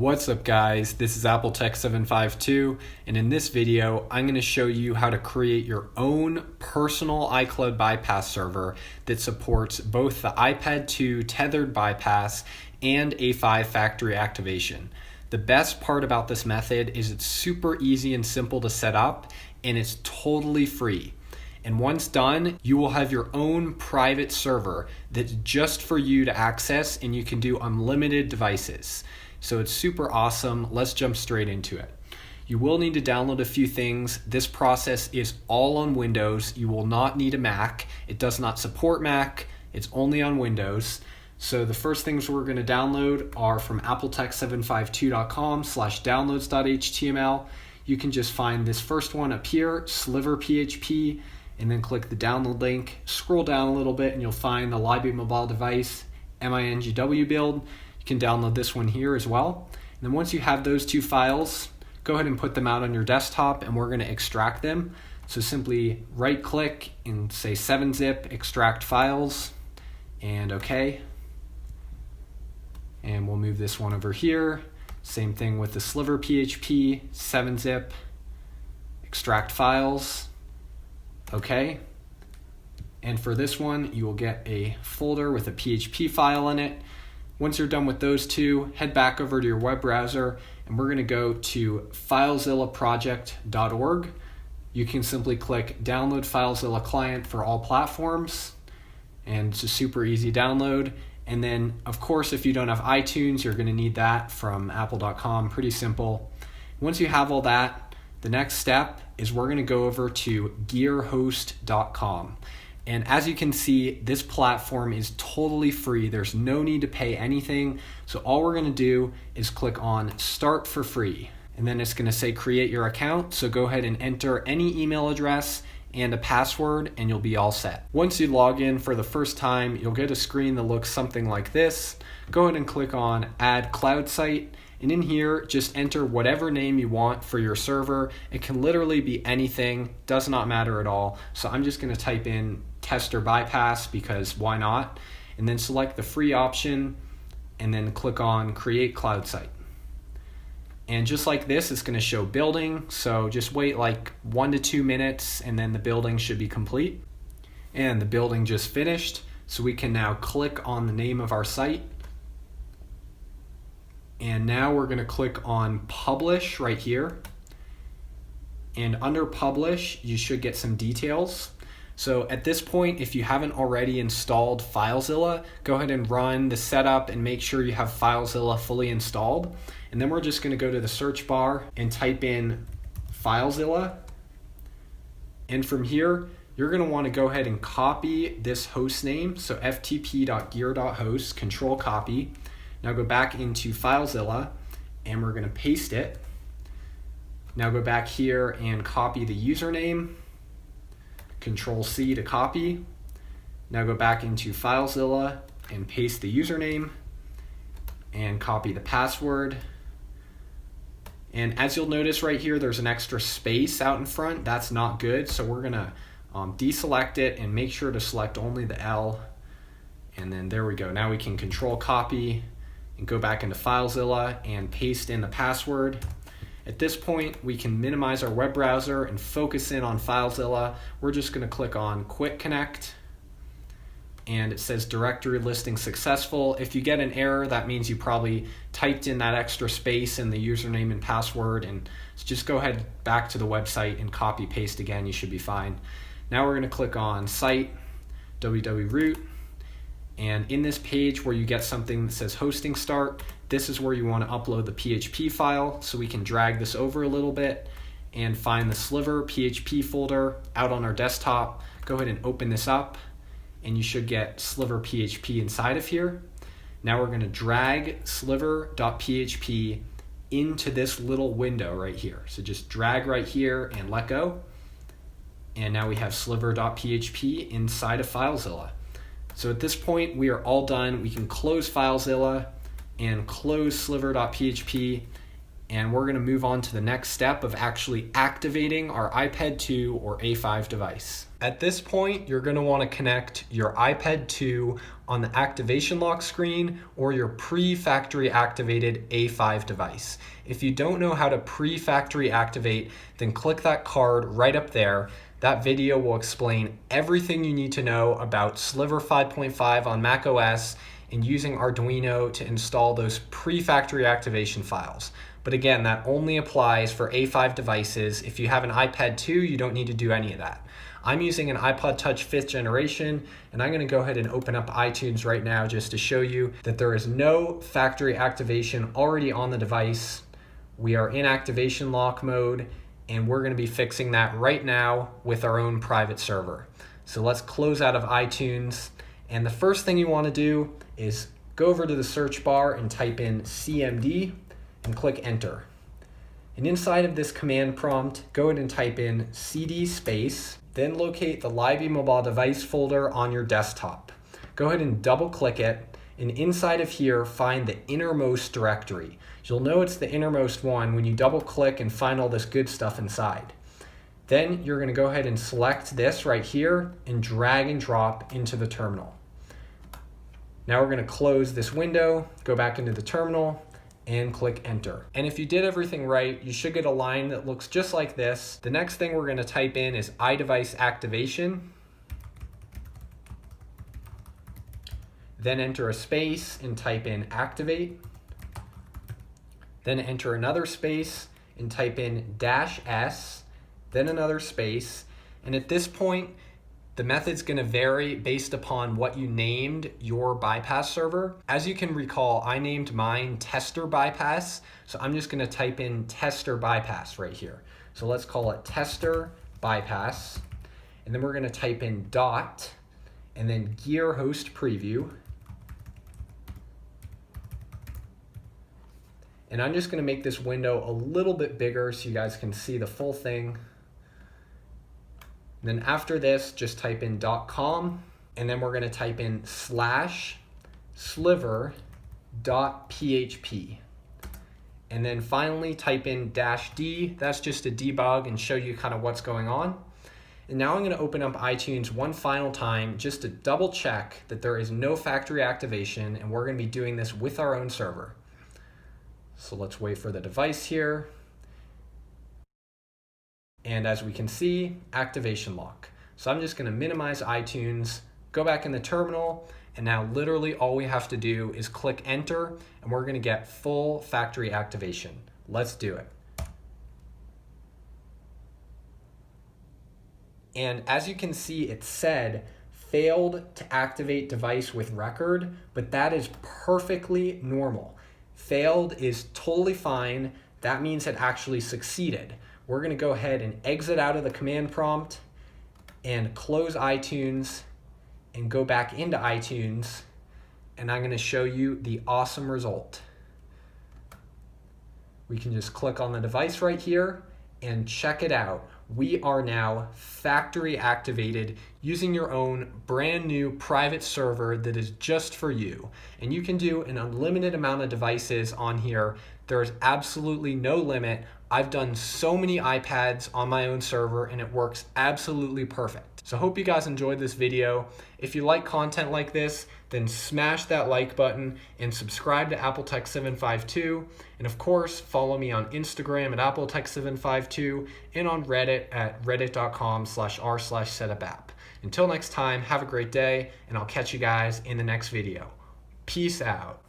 What's up guys, this is AppleTech752 and in this video I'm going to show you how to create your own personal iCloud bypass server that supports both the iPad 2 tethered bypass and A5 factory activation. The best part about this method is it's super easy and simple to set up and it's totally free. And once done, you will have your own private server that's just for you to access and you can do unlimited devices. So it's super awesome. Let's jump straight into it. You will need to download a few things. This process is all on Windows. You will not need a Mac. It does not support Mac. It's only on Windows. So the first things we're going to download are from appletech752.com/downloads.html. You can just find this first one up here, Sliver PHP, and then click the download link. Scroll down a little bit and you'll find the library mobile device MINGW build. You can download this one here as well. And then once you have those two files, go ahead and put them out on your desktop and we're going to extract them. So simply right click and say 7-zip extract files and OK. And we'll move this one over here. Same thing with the Sliver PHP, 7-zip extract files. OK. And for this one, you will get a folder with a PHP file in it. Once you're done with those two, head back over to your web browser and we're going to go to filezillaproject.org. You can simply click download FileZilla client for all platforms and it's a super easy download. And then of course, if you don't have iTunes, you're going to need that from apple.com. Pretty simple. Once you have all that, the next step is we're going to go over to gearhost.com. And as you can see, this platform is totally free. There's no need to pay anything. So all we're going to do is click on Start for Free. And then it's going to say create your account. So go ahead and enter any email address and a password and you'll be all set. Once you log in for the first time, you'll get a screen that looks something like this. Go ahead and click on Add Cloud Site. And in here, just enter whatever name you want for your server. It can literally be anything, does not matter at all. So I'm just going to type in tester bypass because why not? And then select the free option and then click on create cloud site. And just like this, it's going to show building. So just wait like 1 to 2 minutes and then the building should be complete. And the building just finished. So we can now click on the name of our site. And now we're going to click on publish right here. And under publish, you should get some details. So at this point, if you haven't already installed FileZilla, go ahead and run the setup and make sure you have FileZilla fully installed. And then we're just going to go to the search bar and type in FileZilla. And from here, you're going to want to go ahead and copy this host name. So ftp.gear.host, control copy. Now go back into FileZilla and we're going to paste it. Now go back here and copy the username. Control C to copy. Now go back into FileZilla and paste the username and copy the password. And as you'll notice right here, there's an extra space out in front. That's not good. So we're going to deselect it and make sure to select only the L. And then there we go. Now we can control copy and go back into FileZilla and paste in the password. At this point, we can minimize our web browser and focus in on FileZilla. We're just going to click on Quick Connect. And it says directory listing successful. If you get an error, that means you probably typed in that extra space in the username and password. And just go ahead back to the website and copy paste again. You should be fine. Now we're going to click on Site, www.root. And in this page where you get something that says hosting start, this is where you want to upload the PHP file. So we can drag this over a little bit and find the Sliver PHP folder out on our desktop. Go ahead and open this up and you should get Sliver PHP inside of here. Now we're going to drag sliver.php into this little window right here. So just drag right here and let go. And now we have sliver.php inside of FileZilla. So at this point, we are all done. We can close FileZilla and close sliver.php. and we're going to move on to the next step of actually activating our iPad 2 or A5 device. At this point, you're going to want to connect your iPad 2 on the activation lock screen or your pre-factory activated A5 device. If you don't know how to pre-factory activate, then click that card right up there. That video will explain everything you need to know about Sliver 5.5 on macOS and using Arduino to install those pre-factory activation files. But again, that only applies for A5 devices. If you have an iPad 2, you don't need to do any of that. I'm using an iPod Touch 5th generation, and I'm gonna go ahead and open up iTunes right now just to show you that there is no factory activation already on the device. We are in activation lock mode, and we're gonna be fixing that right now with our own private server. So let's close out of iTunes, and the first thing you wanna do is go over to the search bar and type in CMD and click enter. And inside of this command prompt, go ahead and type in CD space, then locate the Livey Mobile Device folder on your desktop. Go ahead and double click it, and inside of here, find the innermost directory. You'll know it's the innermost one when you double click and find all this good stuff inside. Then you're gonna go ahead and select this right here and drag and drop into the terminal. Now we're gonna close this window, go back into the terminal, and click enter. And if you did everything right, you should get a line that looks just like this. The next thing we're gonna type in is iDevice activation. Then enter a space and type in activate. Then enter another space and type in -S, then another space. And at this point, the method's gonna vary based upon what you named your bypass server. As you can recall, I named mine tester bypass, so I'm just gonna type in tester bypass right here. So let's call it tester bypass, and then we're gonna type in dot, and then gear host preview. And I'm just gonna make this window a little bit bigger so you guys can see the full thing. And then after this, just type in .com, and then we're gonna type in /sliver.php. And then finally type in -D, that's just to debug and show you kind of what's going on. And now I'm gonna open up iTunes one final time just to double check that there is no factory activation, and we're gonna be doing this with our own server. So let's wait for the device here. And as we can see, activation lock. So I'm just gonna minimize iTunes, go back in the terminal, and now literally all we have to do is click enter, and we're gonna get full factory activation. Let's do it. And as you can see, it said failed to activate device with record, but that is perfectly normal. Failed is totally fine. That means it actually succeeded. We're gonna go ahead and exit out of the command prompt and close iTunes and go back into iTunes, and I'm gonna show you the awesome result. We can just click on the device right here and check it out. We are now factory activated using your own brand new private server that is just for you. And you can do an unlimited amount of devices on here. There's absolutely no limit. I've done so many iPads on my own server, and it works absolutely perfect. So hope you guys enjoyed this video. If you like content like this, then smash that like button and subscribe to AppleTech752. And of course, follow me on Instagram at AppleTech752 and on Reddit at reddit.com/r/setupapp. Until next time, have a great day, and I'll catch you guys in the next video. Peace out.